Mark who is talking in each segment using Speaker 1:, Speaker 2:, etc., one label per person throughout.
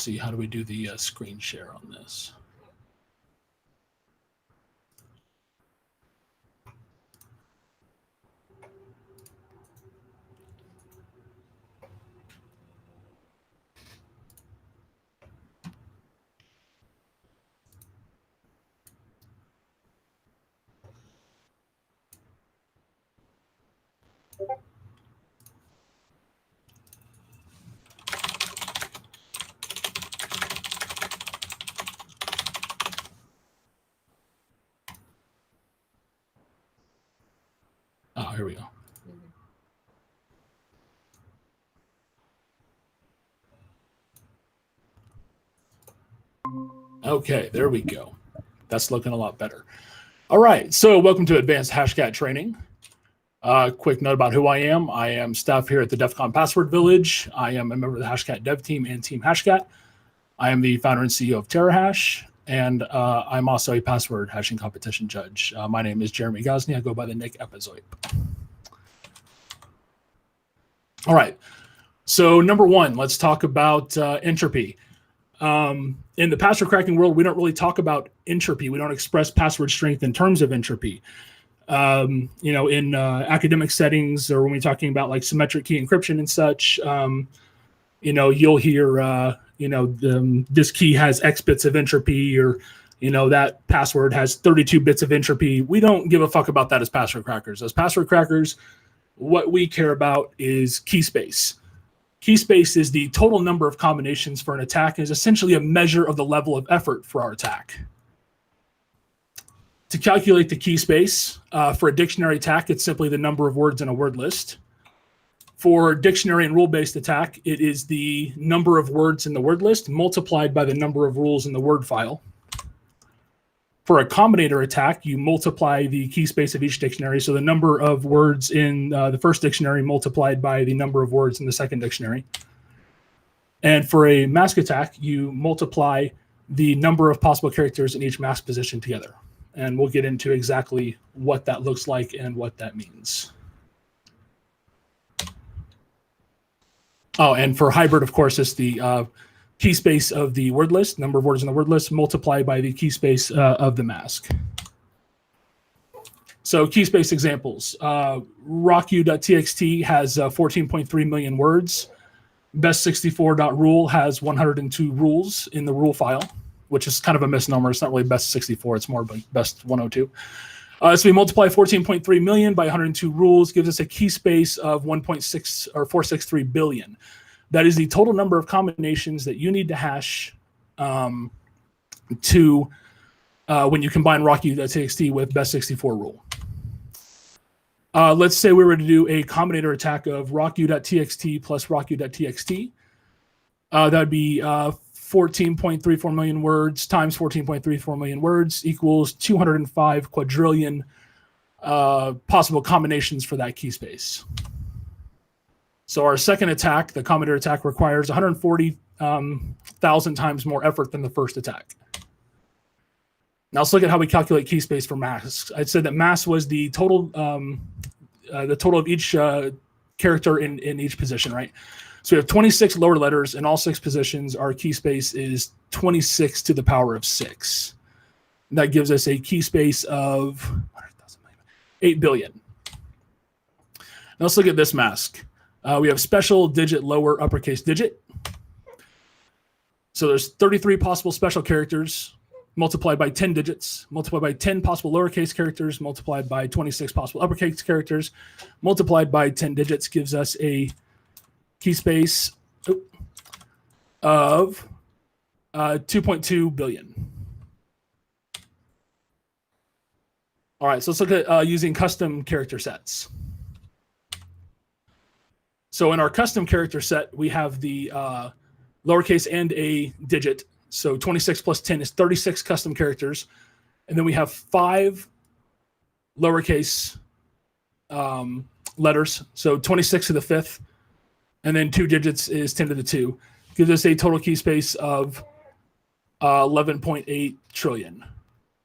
Speaker 1: see, how do we do the screen share on this? Oh, here we go. Okay, there we go. That's looking a lot better. All right, so welcome to Advanced Hashcat Training. Quick note about who I am. I am staff here at the DEF CON Password Village. I am a member of the Hashcat dev team and Team Hashcat. I am the founder and CEO of TerraHash, and I'm also a password hashing competition judge. My name is Jeremi Gosney. I go by the nick epixoip. All right, so number one, let's talk about entropy. In the password cracking world, we don't really talk about entropy. We don't express password strength in terms of entropy. In academic settings, or when we're talking about like symmetric key encryption and such, you'll hear, this key has X bits of entropy, or, that password has 32 bits of entropy. We don't give a fuck about that as password crackers. As password crackers, what we care about is keyspace. Keyspace is the total number of combinations for an attack, and is essentially a measure of the level of effort for our attack. To calculate the keyspace for a dictionary attack, it's simply the number of words in a word list. For dictionary and rule-based attack, it is the number of words in the word list multiplied by the number of rules in the word file. For a combinator attack, you multiply the keyspace of each dictionary, so the number of words in the first dictionary multiplied by the number of words in the second dictionary. And for a mask attack, you multiply the number of possible characters in each mask position together. And we'll get into exactly what that looks like and what that means. Oh, and for hybrid, of course, it's the keyspace of the word list, number of words in the word list, multiplied by the keyspace of the mask. So keyspace examples. rocku.txt has 14.3 million words. best64.rule has 102 rules in the rule file, which is kind of a misnomer. It's not really best 64. It's more best 102. So we multiply 14.3 million by 102 rules, gives us a keyspace of 1.6 or 463 billion. That is the total number of combinations that you need to hash when you combine rocku.txt with best64 rule. Let's say we were to do a combinator attack of rocku.txt plus rocku.txt. That would be 14.34 million words times 14.34 million words equals 205 quadrillion possible combinations for that keyspace. So our second attack, the combinator attack, requires 140,000 times more effort than the first attack. Now let's look at how we calculate keyspace for masks. I said that mask was the total of each character in each position, right? So we have 26 lower letters in all 6 positions. Our keyspace is 26 to the power of 6. And that gives us a keyspace of 8 billion. Now let's look at this mask. We have special digit, lower uppercase digit. So there's 33 possible special characters multiplied by 10 digits, multiplied by 10 possible lowercase characters, multiplied by 26 possible uppercase characters, multiplied by 10 digits gives us a keyspace of 2.2 billion. All right, so let's look at using custom character sets. So in our custom character set, we have the lowercase and a digit. So 26 plus 10 is 36 custom characters. And then we have 5 lowercase letters. So 26 to the 5th. And then 2 digits is 10 to the 2. Gives us a total key space of 11.8 trillion.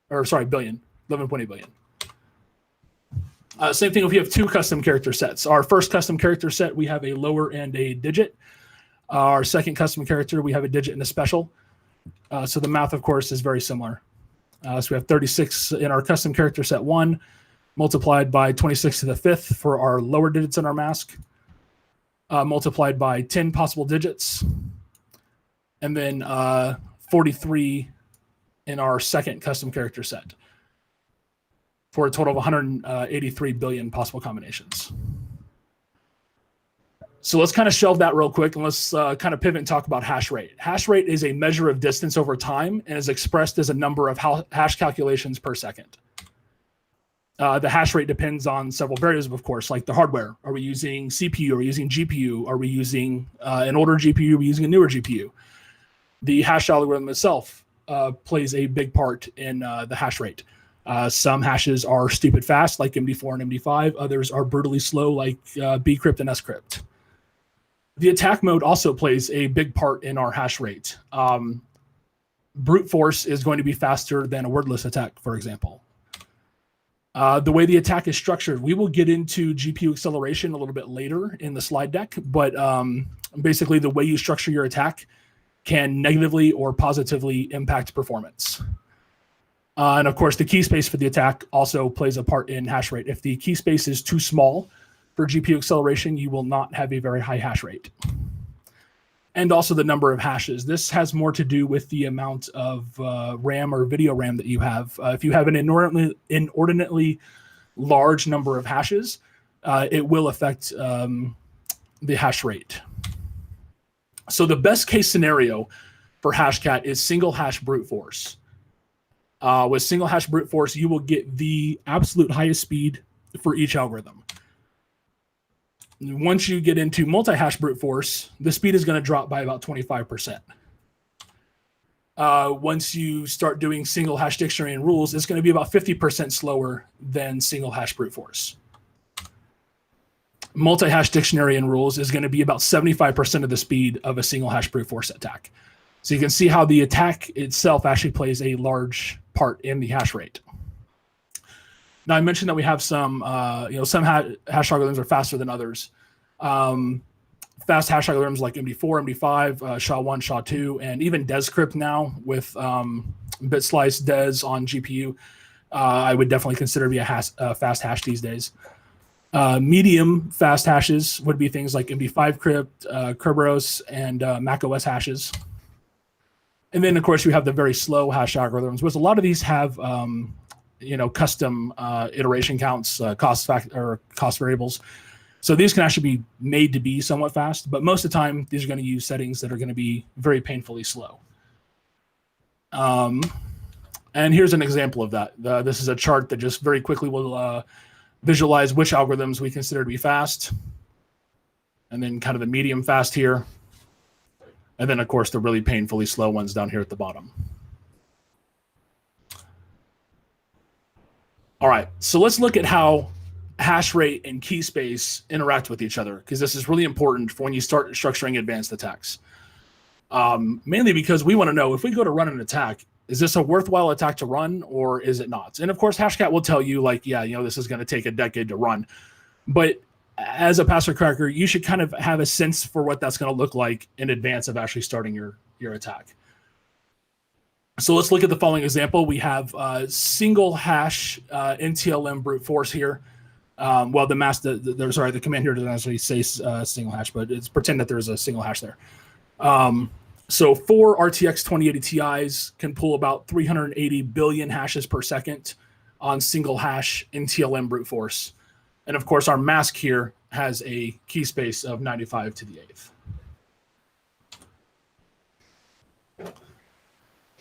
Speaker 1: Or sorry, billion. 11.8 billion. Same thing if you have 2 custom character sets. Our first custom character set, we have a lower and a digit. Our second custom character, we have a digit and a special. So the math, of course, is very similar. So we have 36 in our custom character set 1, multiplied by 26 to the 5th for our lower digits in our mask, multiplied by 10 possible digits, and then 43 in our second custom character set, for a total of 183 billion possible combinations. So let's kind of shelve that real quick, and let's kind of pivot and talk about hash rate. Hash rate is a measure of distance over time and is expressed as a number of hash calculations per second. The hash rate depends on several variables, of course, like the hardware. Are we using CPU? Are we using GPU? Are we using an older GPU? Are we using a newer GPU? The hash algorithm itself plays a big part in the hash rate. Some hashes are stupid fast, like MD4 and MD5. Others are brutally slow, like bcrypt and scrypt. The attack mode also plays a big part in our hash rate. Brute force is going to be faster than a wordless attack, for example. The way the attack is structured, we will get into GPU acceleration a little bit later in the slide deck, but basically the way you structure your attack can negatively or positively impact performance. And of course, the key space for the attack also plays a part in hash rate. If the key space is too small for GPU acceleration, you will not have a very high hash rate. And also the number of hashes. This has more to do with the amount of RAM or video RAM that you have. If you have an inordinately large number of hashes, it will affect the hash rate. So the best case scenario for Hashcat is single hash brute force. With single hash brute force, you will get the absolute highest speed for each algorithm. Once you get into multi-hash brute force, the speed is going to drop by about 25%. Once you start doing single hash dictionary and rules, it's going to be about 50% slower than single hash brute force. Multi-hash dictionary and rules is going to be about 75% of the speed of a single hash brute force attack. So you can see how the attack itself actually plays a large part in the hash rate. Now, I mentioned that we have some, some hash algorithms are faster than others. Fast hash algorithms like MD4, MD5, SHA-1, SHA-2, and even descrypt now with bit-slice des on GPU, I would definitely consider to be a fast hash these days. Medium fast hashes would be things like MD5 crypt, Kerberos, and macOS hashes. And then, of course, you have the very slow hash algorithms, which a lot of these have custom iteration counts, cost variables. So these can actually be made to be somewhat fast, but most of the time, these are going to use settings that are going to be very painfully slow. And here's an example of that. This is a chart that just very quickly will visualize which algorithms we consider to be fast, and then kind of the medium fast here. And then, of course, the really painfully slow ones down here at the bottom. All right, so let's look at how hash rate and key space interact with each other, because this is really important for when you start structuring advanced attacks. Mainly because we want to know, if we go to run an attack, is this a worthwhile attack to run or is it not? And of course, Hashcat will tell you, like, yeah, this is going to take a decade to run. But as a password cracker, you should kind of have a sense for what that's going to look like in advance of actually starting your attack. So let's look at the following example. We have single hash NTLM brute force here. Well, the command here doesn't actually say single hash, but it's pretend that there's a single hash there. So 4 RTX 2080 Ti's can pull about 380 billion hashes per second on single hash NTLM brute force. And of course, our mask here has a key space of 95 to the 8th.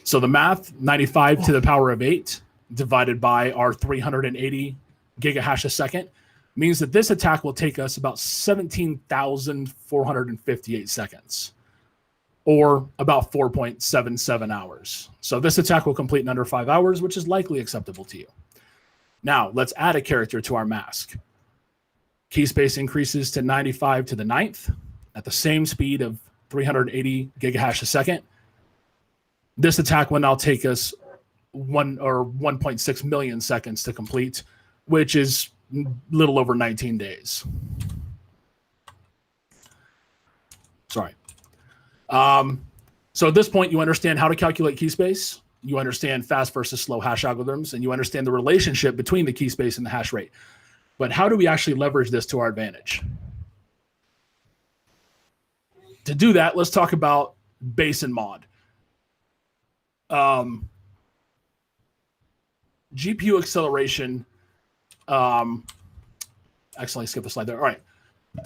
Speaker 1: So the math, 95 to the power of 8 divided by our 380 gigahash a second means that this attack will take us about 17,458 seconds, or about 4.77 hours. So this attack will complete in under 5 hours, which is likely acceptable to you. Now, let's add a character to our mask. Key space increases to 95 to the 9th at the same speed of 380 gigahash a second. This attack will now take us 1.6 million seconds to complete, which is a little over 19 days. Sorry. So at this point, you understand how to calculate keyspace, you understand fast versus slow hash algorithms, and you understand the relationship between the keyspace and the hash rate. But how do we actually leverage this to our advantage? To do that, let's talk about base and mod. GPU acceleration. Accidentally skipped the slide there. All right.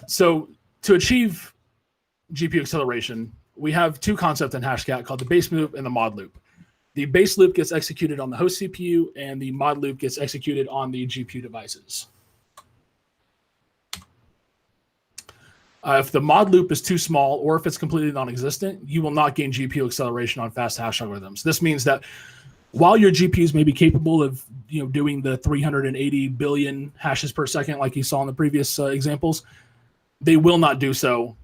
Speaker 1: So to achieve GPU acceleration, we have two concepts in Hashcat called the base loop and the mod loop. The base loop gets executed on the host CPU, and the mod loop gets executed on the GPU devices. If the mod loop is too small, or if it's completely non-existent, you will not gain GPU acceleration on fast hash algorithms. This means that while your GPUs may be capable of doing the 380 billion hashes per second, like you saw in the previous examples, they will not do so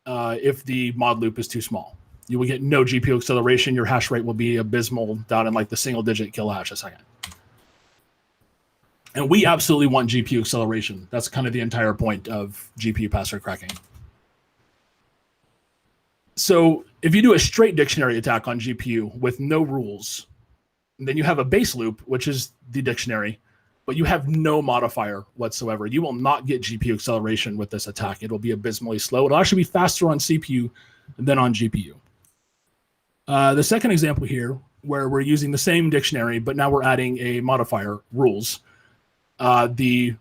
Speaker 1: if the mod loop is too small. You will get no GPU acceleration. Your hash rate will be abysmal, down in like the single-digit kilohash a second. And we absolutely want GPU acceleration. That's kind of the entire point of GPU password cracking. So if you do a straight dictionary attack on GPU with no rules, then you have a base loop, which is the dictionary, but you have no modifier whatsoever. You will not get GPU acceleration with this attack. It'll be abysmally slow. It'll actually be faster on CPU than on GPU. The second example here, where we're using the same dictionary, but now we're adding a modifier, rules. The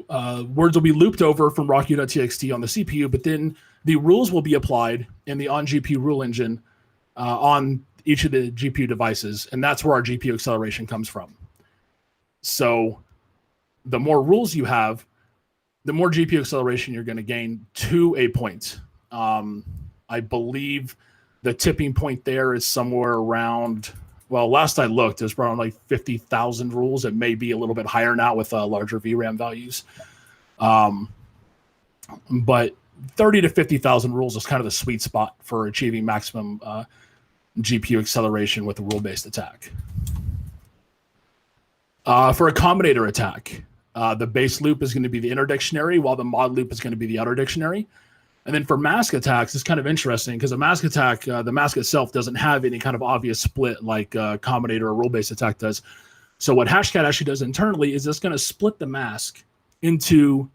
Speaker 1: words will be looped over from rocku.txt on the CPU, but then the rules will be applied in the on-GPU rule engine on each of the GPU devices, and that's where our GPU acceleration comes from. So the more rules you have, the more GPU acceleration you're going to gain to a point. I believe the tipping point there is somewhere around, well, last I looked, it was around like 50,000 rules. It may be a little bit higher now with larger VRAM values. But 30 to 50,000 rules is kind of the sweet spot for achieving maximum GPU acceleration with a rule-based attack. For a combinator attack, the base loop is going to be the inner dictionary, while the mod loop is going to be the outer dictionary. And then for mask attacks, it's kind of interesting because a mask attack, the mask itself doesn't have any kind of obvious split like a combinator or rule-based attack does. So what Hashcat actually does internally is it's going to split the mask into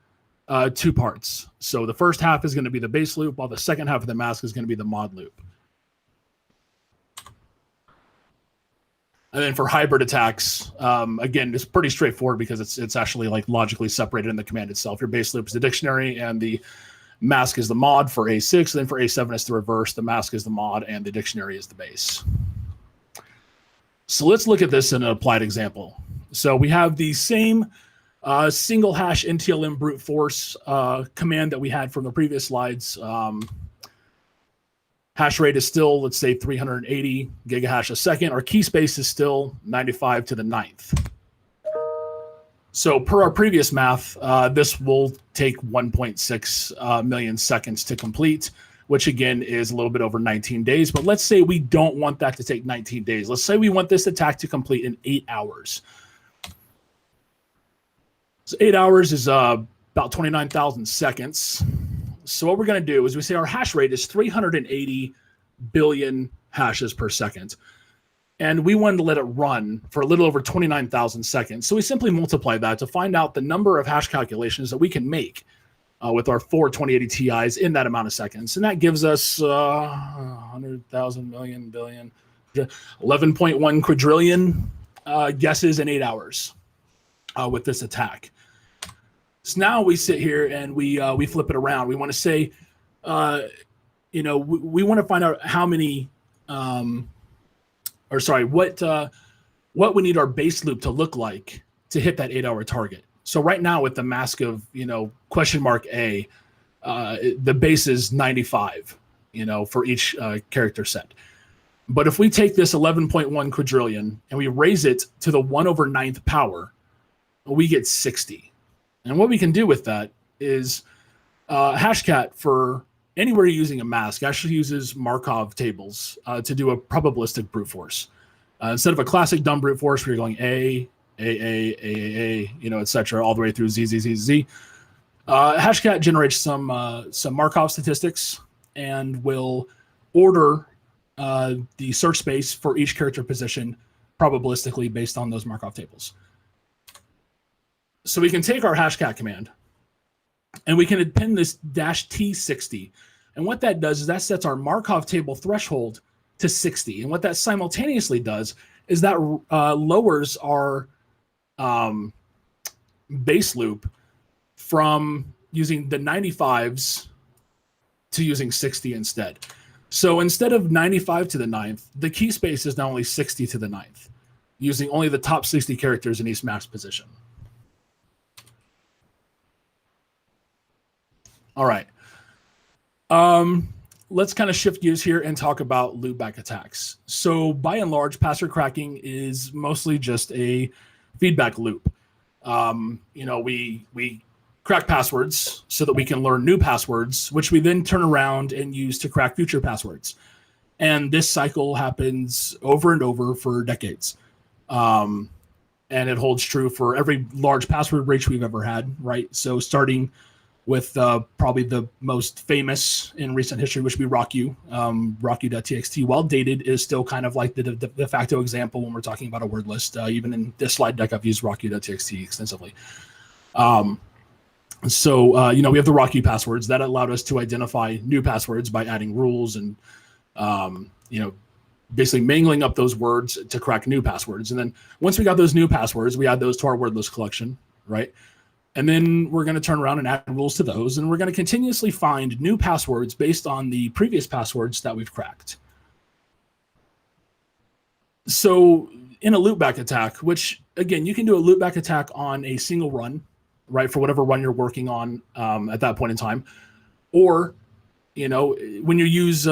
Speaker 1: two parts. So the first half is going to be the base loop, while the second half of the mask is going to be the mod loop. And then for hybrid attacks, again, it's pretty straightforward because it's actually like logically separated in the command itself. Your base loop is the dictionary, and the mask is the mod for A6. And then for A7, it's the reverse. The mask is the mod, and the dictionary is the base. So let's look at this in an applied example. So we have the same single hash NTLM brute force command that we had from the previous slides. Hash rate is still, let's say, 380 gigahash a second. Our key space is still 95 to the 9th. So per our previous math, this will take 1.6 million seconds to complete, which again is a little bit over 19 days. But let's say we don't want that to take 19 days. Let's say we want this attack to complete in 8 hours. So 8 hours is about 29,000 seconds. So what we're going to do is we say our hash rate is 380 billion hashes per second. And we wanted to let it run for a little over 29,000 seconds. So we simply multiply that to find out the number of hash calculations that we can make with our 4 2080 Ti's in that amount of seconds. And that gives us 100,000 million billion, 11.1 quadrillion guesses in 8 hours with this attack. So now we sit here and we flip it around. We want to say, we want to find out how many, what we need our base loop to look like to hit that 8 hour target. So right now with the mask of, question mark A, the base is 95, for each character set. But if we take this 11.1 quadrillion and we raise it to the 1/9th power, we get 60. And what we can do with that is Hashcat, for anywhere you're using a mask, actually uses Markov tables to do a probabilistic brute force. Instead of a classic dumb brute force where you're going A, etc., all the way through Z. Hashcat generates some Markov statistics and will order the search space for each character position probabilistically based on those Markov tables. So we can take our Hashcat command and we can append this -T60. And what that does is that sets our Markov table threshold to 60. And what that simultaneously does is that lowers our base loop from using the 95s to using 60 instead. So instead of 95 to the 9th, the key space is now only 60 to the 9th, using only the top 60 characters in each max position. All right. Let's kind of shift gears here and talk about loopback attacks. So by and large, password cracking is mostly just a feedback loop. We crack passwords so that we can learn new passwords, which we then turn around and use to crack future passwords. And this cycle happens over and over for decades. And it holds true for every large password breach we've ever had, right? So starting with probably the most famous in recent history, which would be RockU. RockU.txt, while dated, is still kind of like the de facto example when we're talking about a word list. Even in this slide deck, I've used RockU.txt extensively. We have the RockU passwords that allowed us to identify new passwords by adding rules and, basically mangling up those words to crack new passwords. And then once we got those new passwords, we add those to our word list collection, right? And then we're going to turn around and add rules to those. And we're going to continuously find new passwords based on the previous passwords that we've cracked. So in a loopback attack, which again, you can do a loopback attack on a single run, right? For whatever run you're working on at that point in time. Or, when you use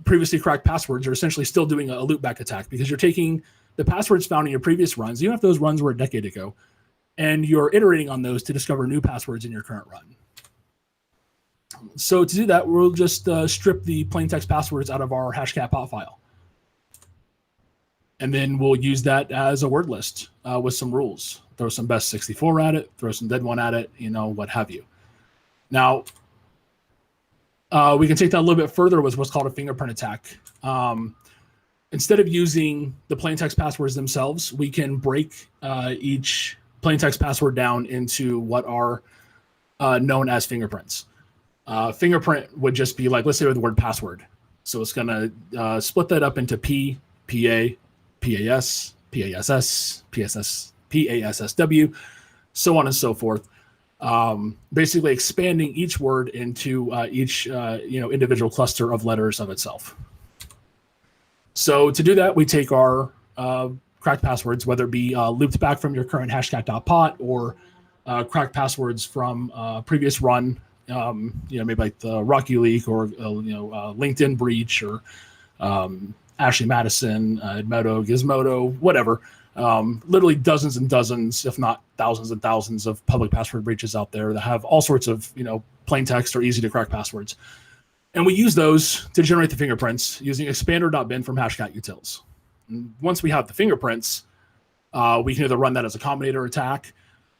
Speaker 1: previously cracked passwords, you're essentially still doing a loopback attack because you're taking the passwords found in your previous runs, even if those runs were a decade ago, and you're iterating on those to discover new passwords in your current run. So to do that, we'll just strip the plain text passwords out of our Hashcat pot file. And then we'll use that as a word list with some rules. Throw some best 64 at it, throw some dead one at it, what have you. Now, we can take that a little bit further with what's called a fingerprint attack. Instead of using the plain text passwords themselves, we can break each plain text password down into what are known as fingerprints. Fingerprint would just be like, let's say the word password. So it's going to split that up into P, PA, PAS, PASS, PSS, PASSW, so on and so forth. Basically expanding each word into each individual cluster of letters of itself. So to do that, we take our cracked passwords, whether it be looped back from your current hashcat.pot or cracked passwords from a previous run, maybe like the RockU leak or LinkedIn breach or Ashley Madison, Edmodo, Gizmodo, whatever. Literally dozens and dozens, if not thousands and thousands of public password breaches out there that have all sorts of, plain text or easy to crack passwords. And we use those to generate the fingerprints using expander.bin from Hashcat utils. And once we have the fingerprints, we can either run that as a combinator attack,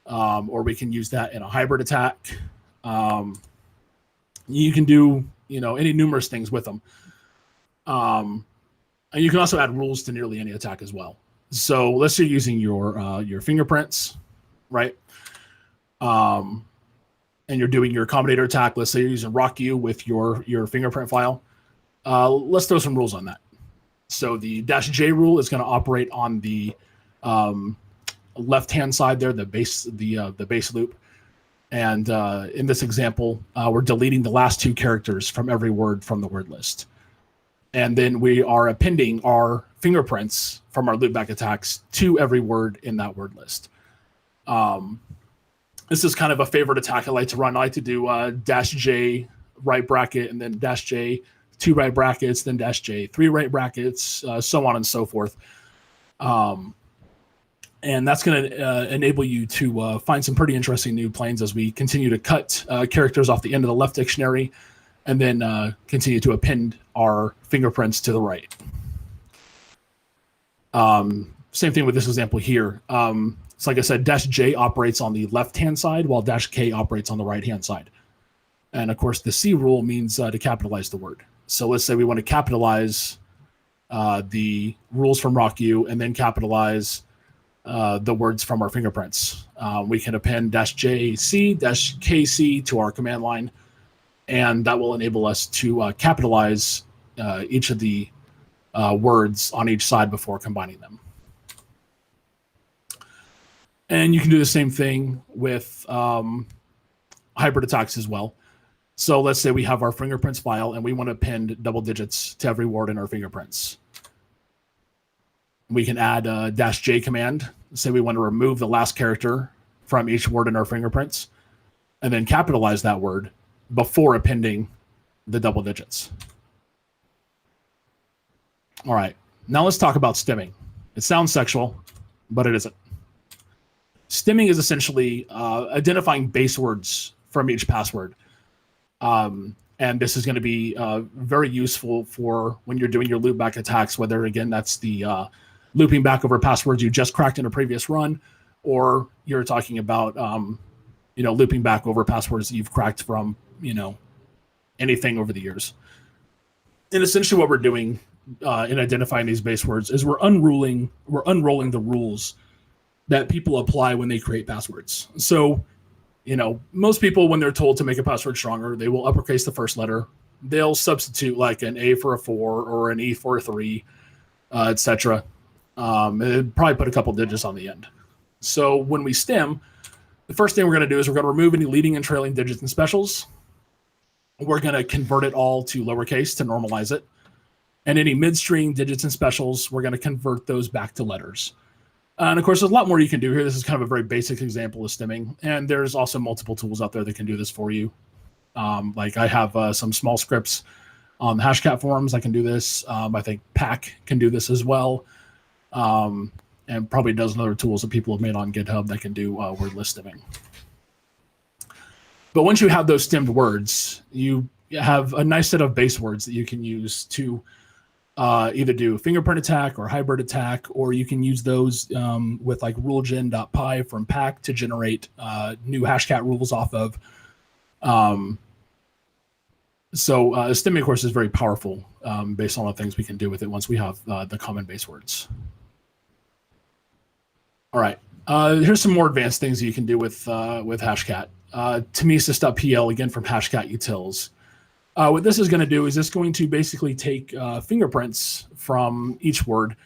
Speaker 1: or we can use that in a hybrid attack. You can do, any numerous things with them. And you can also add rules to nearly any attack as well. So let's say you're using your fingerprints, right? And you're doing your combinator attack. Let's say you're using RockU with your fingerprint file. Let's throw some rules on that. So the -J rule is going to operate on the left-hand side there, the base loop. And in this example, we're deleting the last two characters from every word from the word list. And then we are appending our fingerprints from our loopback attacks to every word in that word list. This is kind of a favorite attack I like to run. I like to do -J right bracket and then -J 2 right brackets, then -J 3 right brackets, so on and so forth. And that's going to enable you to find some pretty interesting new planes as we continue to cut characters off the end of the left dictionary and then continue to append our fingerprints to the right. Same thing with this example here. So like I said, -J operates on the left-hand side while -K operates on the right-hand side. And of course, the C rule means to capitalize the word. So let's say we want to capitalize the rules from RockU and then capitalize the words from our fingerprints. We can append -JC -KC to our command line, and that will enable us to capitalize each of the words on each side before combining them. And you can do the same thing with hybrid attacks as well. So let's say we have our fingerprints file and we want to append double digits to every word in our fingerprints. We can add a -J command. Say we want to remove the last character from each word in our fingerprints and then capitalize that word before appending the double digits. All right, now let's talk about stimming. It sounds sexual, but it isn't. Stimming is essentially identifying base words from each password. And this is going to be very useful for when you're doing your loopback attacks, whether, again, that's the looping back over passwords you just cracked in a previous run, or you're talking about, looping back over passwords that you've cracked from, anything over the years. And essentially what we're doing in identifying these base words is we're unrolling the rules that people apply when they create passwords. So, most people, when they're told to make a password stronger, they will uppercase the first letter. They'll substitute like an A for a 4 or an E for a 3, etc. And probably put a couple digits on the end. So when we stem, the first thing we're going to do is we're going to remove any leading and trailing digits and specials. We're going to convert it all to lowercase to normalize it. And any midstream digits and specials, we're going to convert those back to letters. And of course, there's a lot more you can do here. This is kind of a very basic example of stemming. And there's also multiple tools out there that can do this for you. Like I have some small scripts on the Hashcat forums. I can do this. I think Pack can do this as well. And probably a dozen other tools that people have made on GitHub that can do wordless stemming. But once you have those stemmed words, you have a nice set of base words that you can use to either do fingerprint attack or hybrid attack, or you can use those with like rulegen.py from Pack to generate new Hashcat rules off of. So stemming, of course, is very powerful based on the things we can do with it once we have the common base words. All right, here's some more advanced things you can do with Hashcat. Temesis.pl, again from Hashcat Utils. What this is going to do is it's going to basically take fingerprints from each word,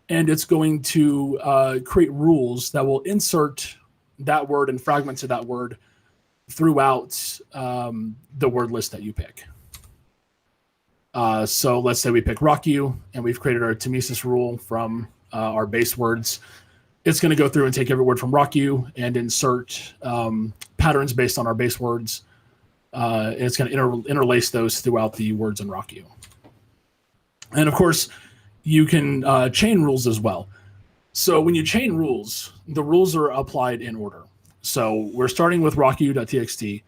Speaker 1: and it's going to create rules that will insert that word and fragments of that word throughout the word list that you pick. So let's say we pick RockU, and we've created our Temesis rule from our base words. It's going to go through and take every word from RockU and insert patterns based on our base words. And it's going to interlace those throughout the words in RockU. And of course, you can chain rules as well. So when you chain rules, the rules are applied in order. So we're starting with rocku.txt,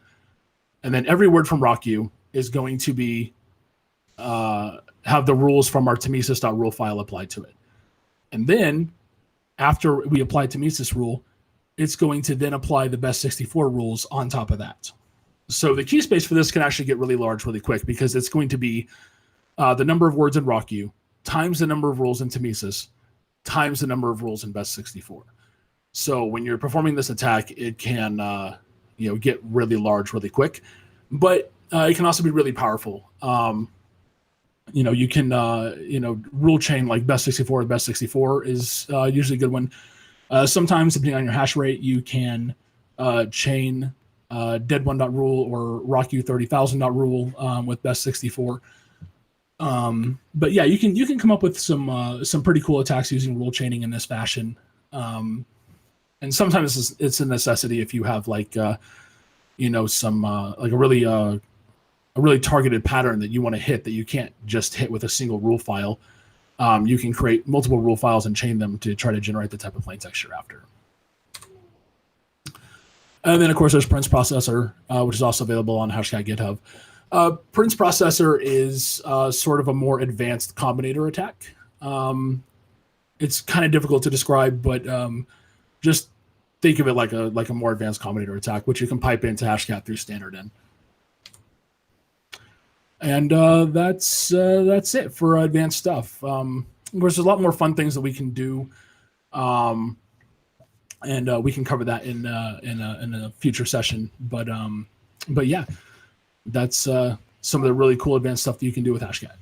Speaker 1: and then every word from RockU is going to be have the rules from our temesis.rule file applied to it. And then after we apply Temesis rule, it's going to then apply the best64 rules on top of that. So the key space for this can actually get really large really quick, because it's going to be the number of words in RockU times the number of rules in Temesis times the number of rules in best64. So when you're performing this attack, it can get really large really quick, but it can also be really powerful. You can rule chain like best64 to best64 is usually a good one. Sometimes, depending on your hash rate, you can chain dead1.rule or RockU 30,000.rule with best64. But yeah, you can come up with some pretty cool attacks using rule chaining in this fashion. And sometimes it's a necessity if you have like some like a really targeted pattern that you want to hit that you can't just hit with a single rule file. You can create multiple rule files and chain them to try to generate the type of plain text you're after. And then, of course, there's Prince Processor, which is also available on Hashcat GitHub. Prince Processor is sort of a more advanced combinator attack. It's kind of difficult to describe, but just think of it like a more advanced combinator attack, which you can pipe into Hashcat through standard in. And that's it for advanced stuff. There's a lot more fun things that we can do, and we can cover that in a future session. But yeah, that's some of the really cool advanced stuff that you can do with Hashcat.